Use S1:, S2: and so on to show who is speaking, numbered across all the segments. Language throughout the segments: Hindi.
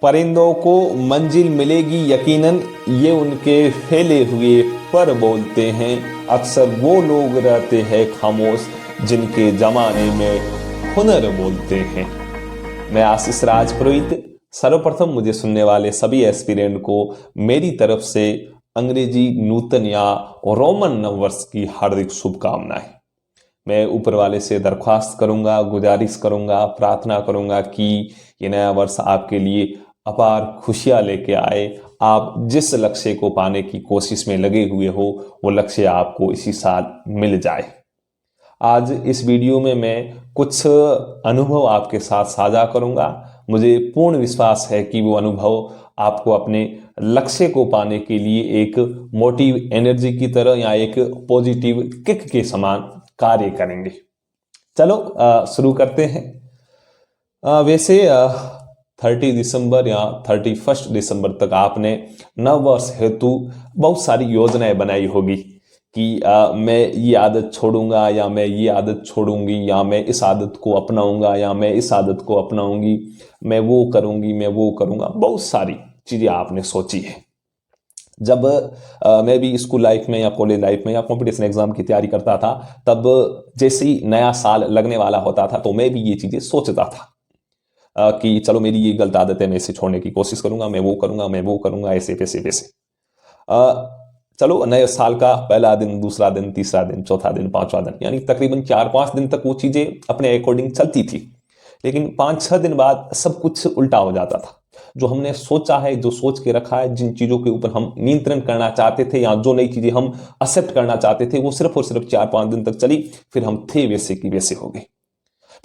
S1: परिंदों को मंजिल मिलेगी यकीनन, ये उनके फैले हुए पर बोलते हैं। अक्सर वो लोग रहते हैं खामोश जिनके जमाने में हुनर बोलते हैं। मैं आशीष राज पुरोहित। सर्वप्रथम मुझे सुनने वाले सभी एस्पिरेंट को मेरी तरफ से अंग्रेजी नूतन या रोमन नववर्ष की हार्दिक शुभकामनाएं। मैं ऊपर वाले से दरख्वास्त करूंगा, गुजारिश करूंगा, प्रार्थना करूंगा कि ये नया वर्ष आपके लिए अपार खुशियां लेके आए। आप जिस लक्ष्य को पाने की कोशिश में लगे हुए हो वो लक्ष्य आपको इसी साल मिल जाए। आज इस वीडियो में मैं कुछ अनुभव आपके साथ साझा करूंगा। मुझे पूर्ण विश्वास है कि वो अनुभव आपको अपने लक्ष्य को पाने के लिए एक मोटिव एनर्जी की तरह या एक पॉजिटिव किक के समान कार्य करेंगे। चलो शुरू करते हैं। वैसे 30 दिसंबर या 31 दिसंबर तक आपने नव वर्ष हेतु बहुत सारी योजनाएं बनाई होगी कि मैं ये आदत छोड़ूंगा या मैं ये आदत छोड़ूंगी या मैं इस आदत को अपनाऊंगा या मैं इस आदत को अपनाऊंगी, मैं वो करूंगी, मैं वो करूंगा। बहुत सारी चीजें आपने सोची है। जब मैं भी स्कूल लाइफ में या कॉलेज लाइफ में या कंपटीशन एग्जाम की तैयारी करता था, तब जैसे ही नया साल लगने वाला होता था तो मैं भी ये चीजें सोचता था कि चलो मेरी ये गलत आदत है, मैं इसे छोड़ने की कोशिश करूंगा, मैं वो करूंगा, मैं वो करूंगा, ऐसे वैसे वैसे। चलो नए साल का पहला दिन, दूसरा दिन, तीसरा दिन, चौथा दिन, पांचवा दिन, यानी तकरीबन 4-5 दिन तक वो चीजें अपने अकॉर्डिंग चलती थी। लेकिन 5-6 दिन बाद सब कुछ उल्टा हो जाता था। जो हमने सोचा है, जो सोच के रखा है, जिन चीजों के ऊपर हम नियंत्रण करना चाहते थे या जो नई चीजें हम एक्सेप्ट करना चाहते थे, वो सिर्फ और सिर्फ 4-5 दिन तक चली, फिर हम थे वैसे की वैसे हो गए।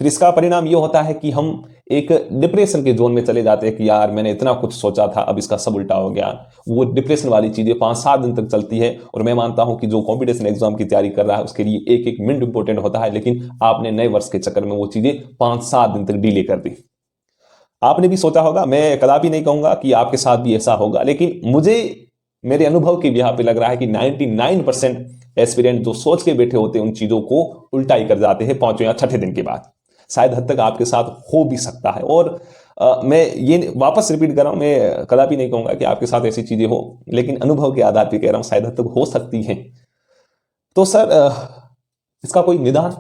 S1: फिर इसका परिणाम ये होता है कि हम एक डिप्रेशन के जोन में चले जाते हैं कि यार मैंने इतना कुछ सोचा था, अब इसका सब उल्टा हो गया। वो डिप्रेशन वाली चीजें 5-7 दिन तक चलती है। और मैं मानता हूं कि जो कॉम्पिटिशन एग्जाम की तैयारी कर रहा है उसके लिए एक एक मिनट इंपॉर्टेंट होता है, लेकिन आपने नए वर्ष के चक्कर में वो चीजें 5-7 दिन तक डिले कर दी। आपने भी सोचा होगा, मैं कदापि नहीं कहूंगा कि आपके साथ भी ऐसा होगा, लेकिन मुझे मेरे अनुभव की बिहार पे लग रहा है कि 99% एस्पिरेंट जो सोच के बैठे होते हैं उन चीजों को उल्टा ही कर जाते हैं 5वें या 6ठे दिन के बाद। शायद हद तक आपके साथ हो भी सकता है। और मैं ये वापस रिपीट कर रहा हूं, मैं कदापि नहीं कहूंगा कि आपके साथ ऐसी चीजें हो, लेकिन अनुभव के आधार पर कह रहा हूं शायद हद तक हो सकती हैं। तो सर इसका कोई निदान?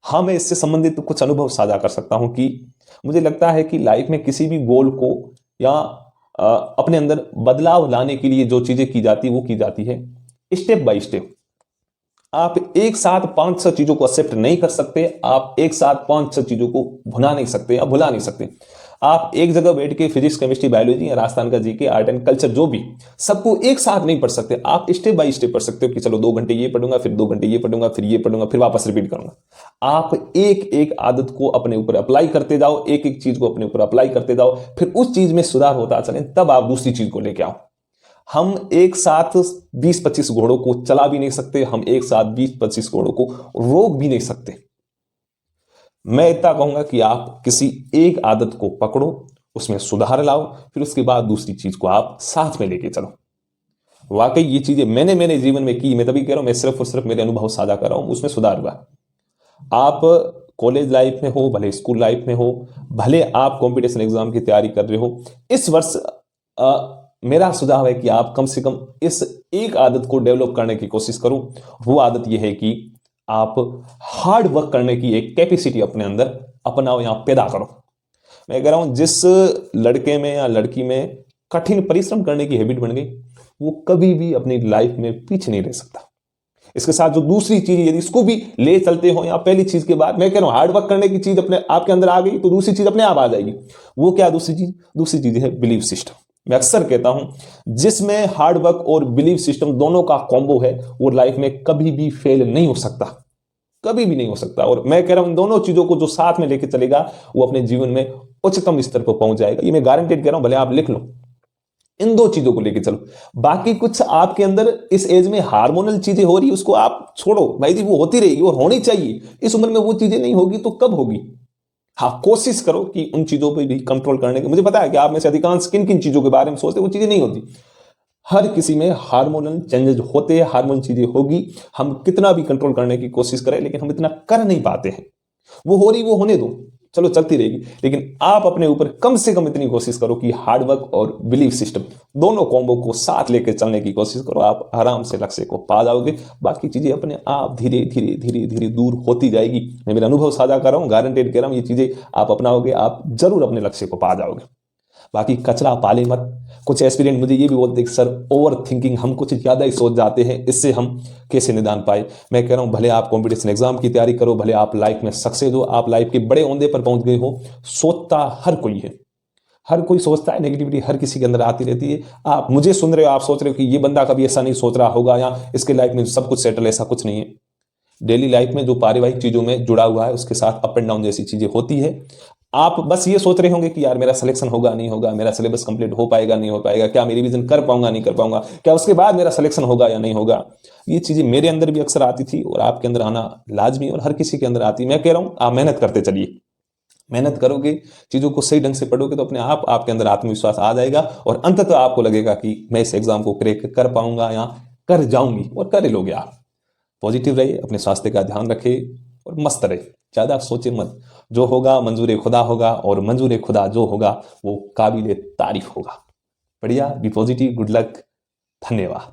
S1: हाँ, मैं इससे संबंधित कुछ अनुभव साझा कर सकता हूं कि मुझे लगता है कि लाइफ में किसी भी गोल को या अपने अंदर बदलाव लाने के लिए जो चीजें की जाती वो की जाती है स्टेप बाय स्टेप। आप एक साथ 5-6 चीजों को एक्सेप्ट नहीं कर सकते, आप एक साथ 5-6 चीजों को भुला नहीं सकते या भुला नहीं सकते। आप एक जगह बैठ के फिजिक्स, केमिस्ट्री, बायोलॉजी या राजस्थान का जीके, आर्ट एंड कल्चर जो भी सबको एक साथ नहीं पढ़ सकते। आप स्टेप बाय स्टेप पढ़ सकते हो कि चलो 2 घंटे ये पढ़ूंगा, फिर 2 घंटे ये पढ़ूंगा, फिर ये पढ़ूंगा, फिर वापस रिपीट करूंगा। आप एक एक आदत को अपने ऊपर अप्लाई करते जाओ, एक एक चीज को अपने ऊपर अप्लाई करते जाओ, फिर उस चीज में सुधार होता चले, तब आप दूसरी चीज को लेके आओ। हम एक साथ 20-25 घोड़ों को चला भी नहीं सकते, हम एक साथ 20-25 घोड़ों को रोक भी नहीं सकते। मैं इतना कहूंगा कि आप किसी एक आदत को पकड़ो, उसमें सुधार लाओ, फिर उसके बाद दूसरी चीज को आप साथ में लेके चलो। वाकई ये चीजें मैंने मेरे जीवन में की। मैं तभी कह रहा हूं, मैं सिर्फ और सिर्फ मेरे अनुभव साझा कर रहा हूं, उसमें सुधार हुआ। आप कॉलेज लाइफ में हो, भले स्कूल लाइफ में हो, भले आप कंपटीशन एग्जाम की तैयारी कर रहे हो, इस वर्ष मेरा सुझाव है कि आप कम से कम इस एक आदत को डेवलप करने की कोशिश करो। वो आदत यह है कि आप हार्ड वर्क करने की एक कैपेसिटी अपने अंदर अपनाओ या पैदा करो। मैं कह रहा हूं, जिस लड़के में या लड़की में कठिन परिश्रम करने की हैबिट बन गई, वो कभी भी अपनी लाइफ में पीछे नहीं रह सकता। इसके साथ जो दूसरी चीज, यदि इसको भी ले चलते हो, या पहली चीज के बाद मैं कह रहा हूं हार्ड वर्क करने की चीज अपने आपके अंदर आ गई तो दूसरी चीज अपने आप आ जाएगी। वो क्या दूसरी चीज? दूसरी चीज है बिलीव सिस्टम। मैं अक्सर कहता हूं, जिसमें हार्ड वर्क और बिलीव सिस्टम दोनों का कॉम्बो है, वो लाइफ में कभी भी फेल नहीं हो सकता, कभी भी नहीं हो सकता। और मैं कह रहा हूं इन दोनों चीजों को जो साथ में लेके चलेगा वो अपने जीवन में उच्चतम स्तर पर पहुंच जाएगा। ये मैं गारंटेड कह रहा हूं, भले आप लिख लो। इन 2 चीजों को लेके चलो। बाकी कुछ आपके अंदर इस एज में हार्मोनल चीजें हो रही, उसको आप छोड़ो भाई जी, वो होती रहेगी और होनी चाहिए। इस उम्र में वो चीजें नहीं होगी तो कब होगी? हाँ, कोशिश करो कि उन चीजों पे भी कंट्रोल करने की। मुझे पता है कि आप में से अधिकांश किन किन चीजों के बारे में सोचते, वो चीजें नहीं होती। हर किसी में हार्मोनल चेंजेस होते हैं, हार्मोनल चीजें होगी। हम कितना भी कंट्रोल करने की कोशिश करें, लेकिन हम इतना कर नहीं पाते हैं। वो हो रही, वो होने दो। चलो चलती रहेगी, लेकिन आप अपने ऊपर कम से कम इतनी कोशिश करो कि हार्डवर्क और बिलीफ सिस्टम दोनों कॉम्बो को साथ लेकर चलने की कोशिश करो। आप आराम से लक्ष्य को पा जाओगे। बाकी चीजें अपने आप धीरे धीरे धीरे धीरे दूर होती जाएगी। मैं मेरा अनुभव साझा कर रहा हूँ, गारंटेड कह रहा हूँ, ये चीजें आप अपनाओगे, आप जरूर अपने लक्ष्य को पा जाओगे। बाकी कचरा पाले मत। कुछ एस्पिरेंट मुझे ये भी बोलते हैं सर ओवर थिंकिंग, हम कुछ ज़्यादा ही सोच जाते हैं, इससे हम कैसे निदान पाए। मैं कह रहा हूँ भले आप कंपटीशन एग्जाम की तैयारी करो, भले आप लाइफ में सक्सेस हो, आप लाइफ के बड़े ओंदे पर पहुंच गए हो, सोचता हर कोई है, हर कोई सोचता है। नेगेटिविटी हर किसी के अंदर आती रहती है। आप मुझे सुन रहे हो, आप सोच रहे हो कि ये बंदा कभी ऐसा नहीं सोच रहा होगा या इसके लाइफ में सब कुछ सेटल, ऐसा कुछ नहीं है। डेली लाइफ में जो पारिवारिक चीजों में जुड़ा हुआ है उसके साथ अप एंड डाउन जैसी चीजें होती है। आप बस ये सोच रहे होंगे कि यार मेरा सिलेक्शन होगा नहीं होगा, मेरा सिलेबस कंप्लीट हो पाएगा नहीं हो पाएगा, क्या मेरी रिवीजन कर पाऊंगा नहीं कर पाऊंगा, क्या उसके बाद मेरा सिलेक्शन होगा या नहीं होगा। ये चीजें मेरे अंदर भी अक्सर आती थी और आपके अंदर आना लाजमी और हर किसी के अंदर आती है। मैं कह रहा हूं आप मेहनत करते चलिए, मेहनत करोगे, चीजों को सही ढंग से पढ़ोगे तो अपने आप आपके अंदर आत्मविश्वास आ जाएगा और अंततः आपको लगेगा कि मैं इस एग्जाम को क्रैक कर पाऊंगा या कर जाऊंगी, और कर लोगे आप। पॉजिटिव रहिए, अपने स्वास्थ्य का ध्यान रखिए और मस्त रहे, ज़्यादा सोचे मत। जो होगा मंजूर खुदा होगा, और मंजूर खुदा जो होगा वो काबिल तारीफ होगा। बढ़िया, बी पॉजिटिव, गुड लक, धन्यवाद।